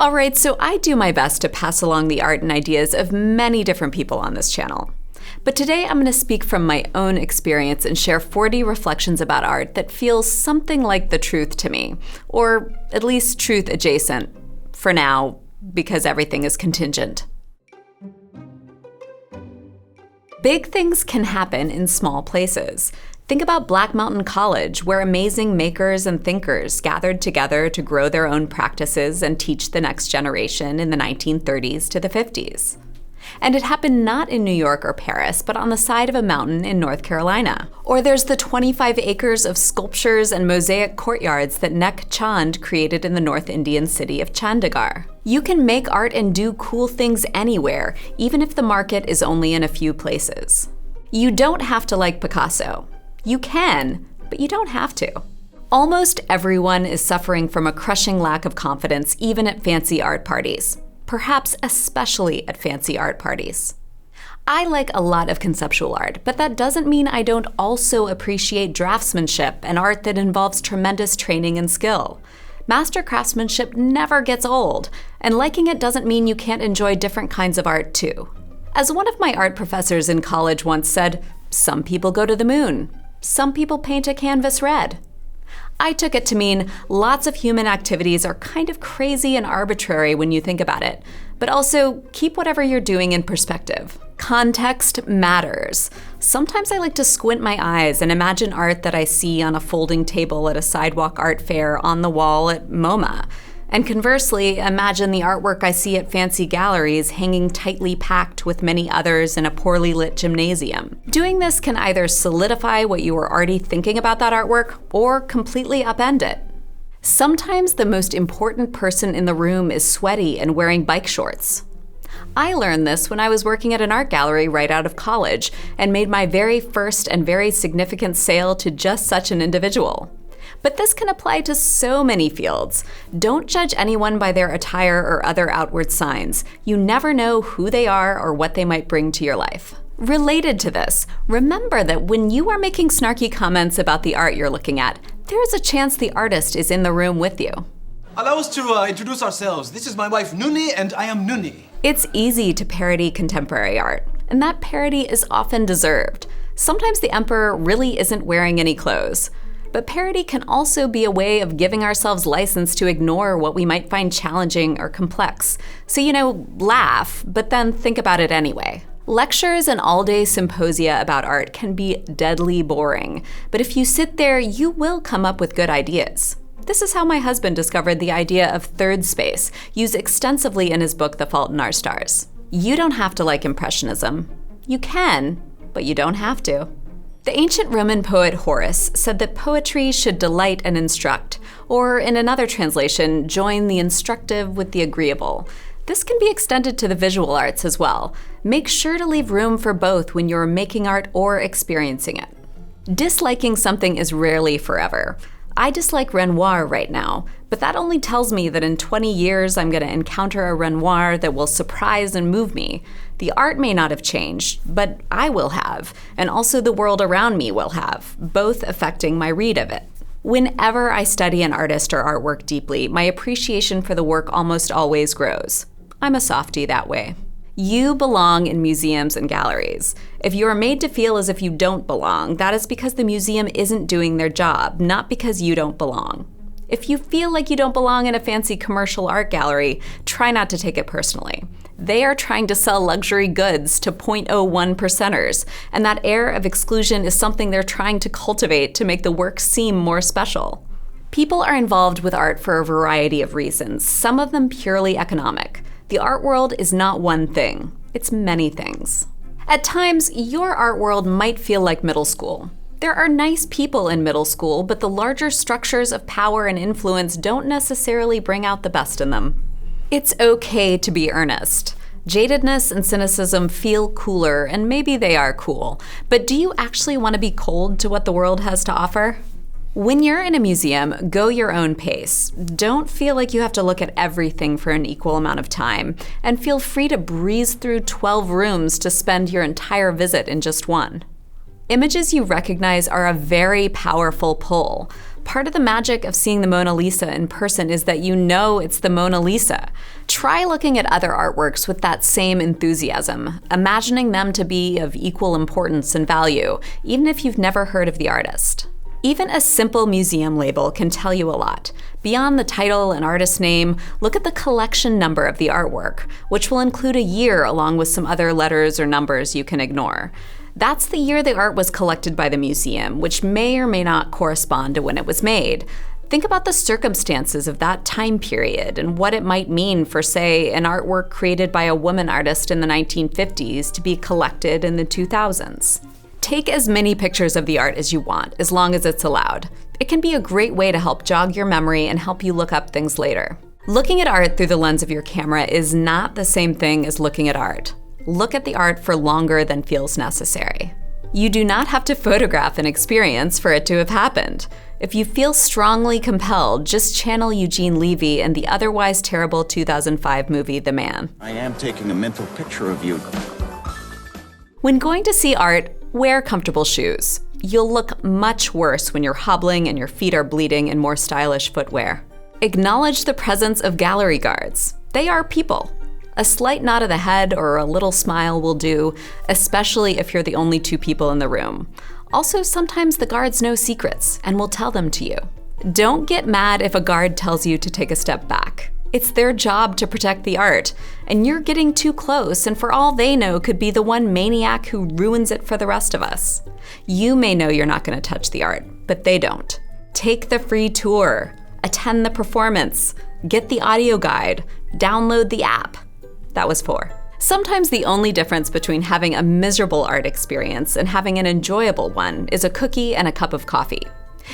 Alright, so I do my best to pass along the art and ideas of many different people on this channel. But today I'm going to speak from my own experience and share 40 reflections about art that feels something like the truth to me, or at least truth adjacent, for now, because everything is contingent. Big things can happen in small places. Think about Black Mountain College, where amazing makers and thinkers gathered together to grow their own practices and teach the next generation in the 1930s to the 50s. And it happened not in New York or Paris, but on the side of a mountain in North Carolina. Or there's the 25 acres of sculptures and mosaic courtyards that Nek Chand created in the North Indian city of Chandigarh. You can make art and do cool things anywhere, even if the market is only in a few places. You don't have to like Picasso. You can, but you don't have to. Almost everyone is suffering from a crushing lack of confidence, even at fancy art parties. Perhaps especially at fancy art parties. I like a lot of conceptual art, but that doesn't mean I don't also appreciate draftsmanship and art that involves tremendous training and skill. Master craftsmanship never gets old, and liking it doesn't mean you can't enjoy different kinds of art too. As one of my art professors in college once said, some people go to the moon. Some people paint a canvas red. I took it to mean lots of human activities are kind of crazy and arbitrary when you think about it, but also keep whatever you're doing in perspective. Context matters. Sometimes I like to squint my eyes and imagine art that I see on a folding table at a sidewalk art fair on the wall at MoMA. And conversely, imagine the artwork I see at fancy galleries hanging tightly packed with many others in a poorly lit gymnasium. Doing this can either solidify what you were already thinking about that artwork or completely upend it. Sometimes the most important person in the room is sweaty and wearing bike shorts. I learned this when I was working at an art gallery right out of college and made my very first and very significant sale to just such an individual. But this can apply to so many fields. Don't judge anyone by their attire or other outward signs. You never know who they are or what they might bring to your life. Related to this, remember that when you are making snarky comments about the art you're looking at, there's a chance the artist is in the room with you. Allow us to introduce ourselves. This is my wife Nuni, and I am Nuni. It's easy to parody contemporary art, and that parody is often deserved. Sometimes the emperor really isn't wearing any clothes. But parody can also be a way of giving ourselves license to ignore what we might find challenging or complex. So, laugh, but then think about it anyway. Lectures and all-day symposia about art can be deadly boring, but if you sit there, you will come up with good ideas. This is how my husband discovered the idea of third space, used extensively in his book, The Fault in Our Stars. You don't have to like Impressionism. You can, but you don't have to. The ancient Roman poet Horace said that poetry should delight and instruct, or in another translation, join the instructive with the agreeable. This can be extended to the visual arts as well. Make sure to leave room for both when you're making art or experiencing it. Disliking something is rarely forever. I dislike Renoir right now, but that only tells me that in 20 years I'm going to encounter a Renoir that will surprise and move me. The art may not have changed, but I will have, and also the world around me will have, both affecting my read of it. Whenever I study an artist or artwork deeply, my appreciation for the work almost always grows. I'm a softie that way. You belong in museums and galleries. If you are made to feel as if you don't belong, that is because the museum isn't doing their job, not because you don't belong. If you feel like you don't belong in a fancy commercial art gallery, try not to take it personally. They are trying to sell luxury goods to 0.01 percenters, and that air of exclusion is something they're trying to cultivate to make the work seem more special. People are involved with art for a variety of reasons, some of them purely economic. The art world is not one thing, it's many things. At times, your art world might feel like middle school. There are nice people in middle school, but the larger structures of power and influence don't necessarily bring out the best in them. It's okay to be earnest. Jadedness and cynicism feel cooler, and maybe they are cool, but do you actually want to be cold to what the world has to offer? When you're in a museum, go your own pace. Don't feel like you have to look at everything for an equal amount of time, and feel free to breeze through 12 rooms to spend your entire visit in just one. Images you recognize are a very powerful pull. Part of the magic of seeing the Mona Lisa in person is that you know it's the Mona Lisa. Try looking at other artworks with that same enthusiasm, imagining them to be of equal importance and value, even if you've never heard of the artist. Even a simple museum label can tell you a lot. Beyond the title and artist name, look at the collection number of the artwork, which will include a year along with some other letters or numbers you can ignore. That's the year the art was collected by the museum, which may or may not correspond to when it was made. Think about the circumstances of that time period and what it might mean for, say, an artwork created by a woman artist in the 1950s to be collected in the 2000s. Take as many pictures of the art as you want, as long as it's allowed. It can be a great way to help jog your memory and help you look up things later. Looking at art through the lens of your camera is not the same thing as looking at art. Look at the art for longer than feels necessary. You do not have to photograph an experience for it to have happened. If you feel strongly compelled, just channel Eugene Levy in the otherwise terrible 2005 movie, The Man. I am taking a mental picture of you. When going to see art, wear comfortable shoes. You'll look much worse when you're hobbling and your feet are bleeding in more stylish footwear. Acknowledge the presence of gallery guards. They are people. A slight nod of the head or a little smile will do, especially if you're the only two people in the room. Also, sometimes the guards know secrets and will tell them to you. Don't get mad if a guard tells you to take a step back. It's their job to protect the art, and you're getting too close, and for all they know could be the one maniac who ruins it for the rest of us. You may know you're not going to touch the art, but they don't. Take the free tour, attend the performance, get the audio guide, download the app. That was 4. Sometimes the only difference between having a miserable art experience and having an enjoyable one is a cookie and a cup of coffee.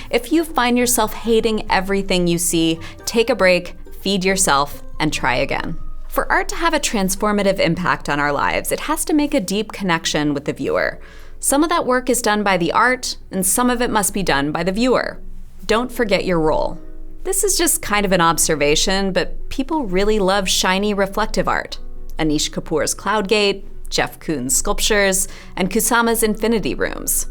If you find yourself hating everything you see, take a break, feed yourself, and try again. For art to have a transformative impact on our lives, it has to make a deep connection with the viewer. Some of that work is done by the art, and some of it must be done by the viewer. Don't forget your role. This is just kind of an observation, but people really love shiny, reflective art. Anish Kapoor's Cloudgate, Jeff Koons' sculptures, and Kusama's Infinity Rooms.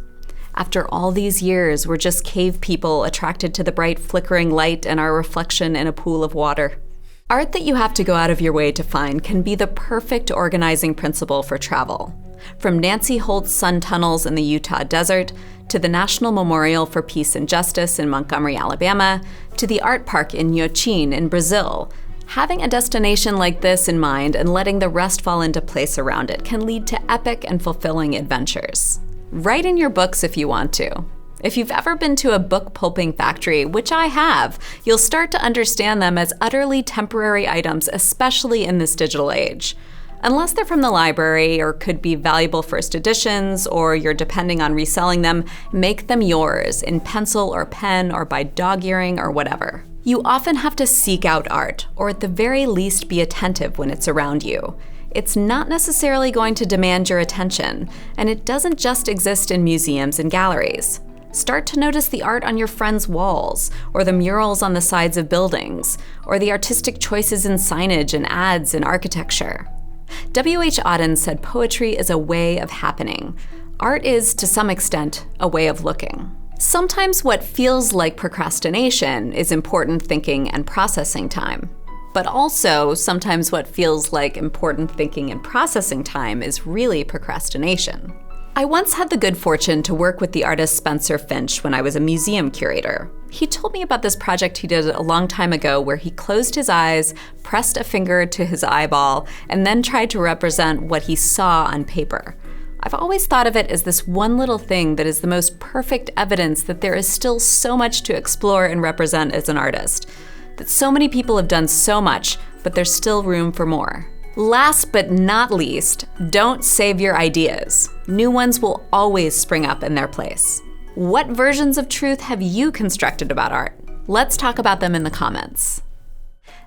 After all these years, we're just cave people attracted to the bright flickering light and our reflection in a pool of water. Art that you have to go out of your way to find can be the perfect organizing principle for travel. From Nancy Holt's sun tunnels in the Utah desert, to the National Memorial for Peace and Justice in Montgomery, Alabama, to the art park in Nhotin in Brazil, having a destination like this in mind and letting the rest fall into place around it can lead to epic and fulfilling adventures. Write in your books if you want to. If you've ever been to a book pulping factory, which I have, you'll start to understand them as utterly temporary items, especially in this digital age. Unless they're from the library or could be valuable first editions, or you're depending on reselling them, make them yours in pencil or pen or by dog-earing or whatever. You often have to seek out art, or at the very least be attentive when it's around you. It's not necessarily going to demand your attention, and it doesn't just exist in museums and galleries. Start to notice the art on your friends' walls, or the murals on the sides of buildings, or the artistic choices in signage and ads and architecture. W.H. Auden said poetry is a way of happening. Art is, to some extent, a way of looking. Sometimes what feels like procrastination is important thinking and processing time. But also, sometimes what feels like important thinking and processing time is really procrastination. I once had the good fortune to work with the artist Spencer Finch when I was a museum curator. He told me about this project he did a long time ago where he closed his eyes, pressed a finger to his eyeball, and then tried to represent what he saw on paper. I've always thought of it as this one little thing that is the most perfect evidence that there is still so much to explore and represent as an artist. That so many people have done so much, but there's still room for more. Last but not least, don't save your ideas. New ones will always spring up in their place. What versions of truth have you constructed about art? Let's talk about them in the comments.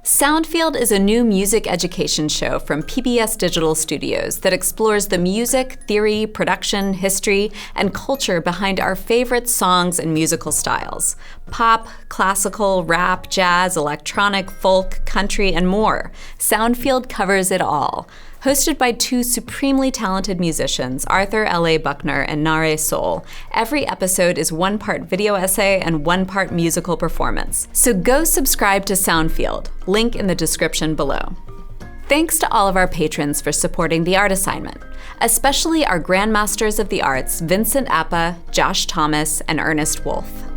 Soundfield is a new music education show from PBS Digital Studios that explores the music, theory, production, history, and culture behind our favorite songs and musical styles. Pop, classical, rap, jazz, electronic, folk, country, and more. Soundfield covers it all. Hosted by two supremely talented musicians, Arthur L.A. Buckner and Nare Soul, every episode is one part video essay and one part musical performance. So go subscribe to Soundfield, link in the description below. Thanks to all of our patrons for supporting the art assignment, especially our Grandmasters of the Arts, Vincent Appa, Josh Thomas, and Ernest Wolf.